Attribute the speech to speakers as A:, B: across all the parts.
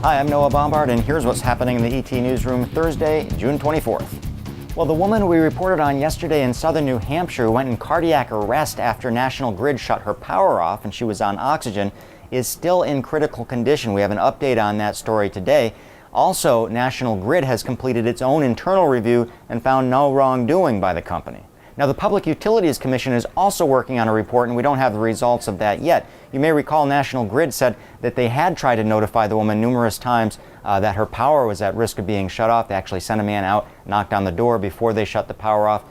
A: Hi, I'm Noah Bombard, and here's what's happening in the ET Newsroom Thursday, June 24th. Well, the woman we reported on yesterday in southern New Hampshire who went in cardiac arrest after National Grid shut her power off and she was on oxygen is still in critical condition. We have an update on that story today. Also, National Grid has completed its own internal review and found no wrongdoing by the company. Now, the Public Utilities Commission is also working on a report, and we don't have the results of that yet. You may recall National Grid said that they had tried to notify the woman numerous times that her power was at risk of being shut off. They actually sent a man out, knocked on the door before they shut the power off.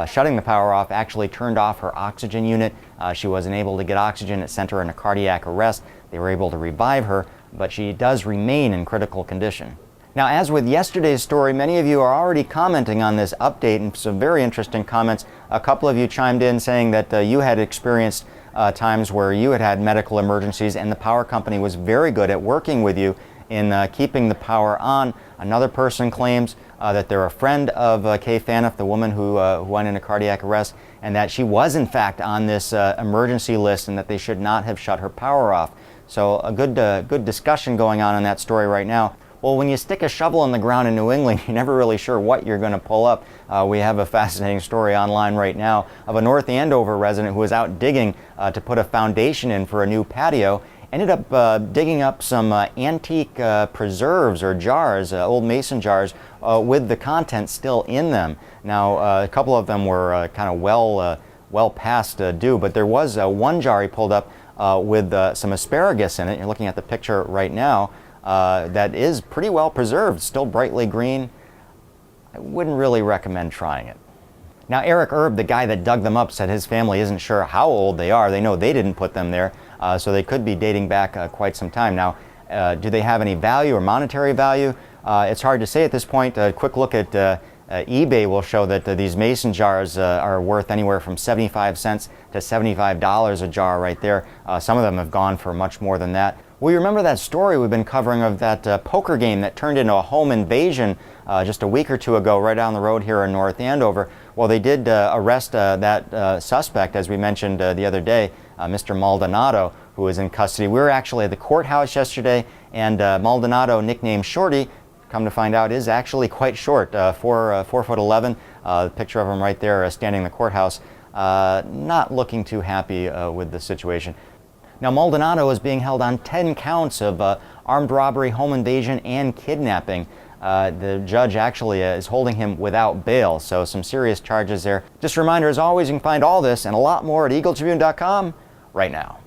A: Shutting the power off actually turned off her oxygen unit. She wasn't able to get oxygen. It sent her into cardiac arrest. They were able to revive her, but she does remain in critical condition. Now, as with yesterday's story, many of you are already commenting on this update, and some very interesting comments. A couple of you chimed in saying that you had experienced times where you had medical emergencies and the power company was very good at working with you in keeping the power on. Another person claims that they're a friend of Kay Faniff, the woman who went into cardiac arrest, and that she was in fact on this emergency list and that they should not have shut her power off. So a good discussion going on in that story right now. Well, when you stick a shovel in the ground in New England, you're never really sure what you're going to pull up. We have a fascinating story online right now of a North Andover resident who was out digging to put a foundation in for a new patio. Ended up digging up some antique preserves or jars, old mason jars, with the contents still in them. Now, a couple of them were kind of well past due, but there was one jar he pulled up with some asparagus in it. You're looking at the picture right now. That is pretty well preserved, still brightly green. I wouldn't really recommend trying it. Now, Eric Erb, the guy that dug them up, said his family isn't sure how old they are. They know they didn't put them there, so they could be dating back quite some time. Now, do they have any value or monetary value? It's hard to say at this point. A quick look at eBay will show that these mason jars are worth anywhere from 75 cents to $75 a jar right there. Some of them have gone for much more than that. Well, you remember that story we've been covering of that poker game that turned into a home invasion just a week or two ago right down the road here in North Andover? Well, they did arrest that suspect, as we mentioned the other day, Mr. Maldonado, who was in custody. We were actually at the courthouse yesterday, and Maldonado, nicknamed Shorty, come to find out is actually quite short, 4'11". The picture of him right there standing in the courthouse, not looking too happy with the situation. Now, Maldonado is being held on 10 counts of armed robbery, home invasion, and kidnapping. The judge actually is holding him without bail, so some serious charges there. Just a reminder, as always, you can find all this and a lot more at Eagle-Tribune.com right now.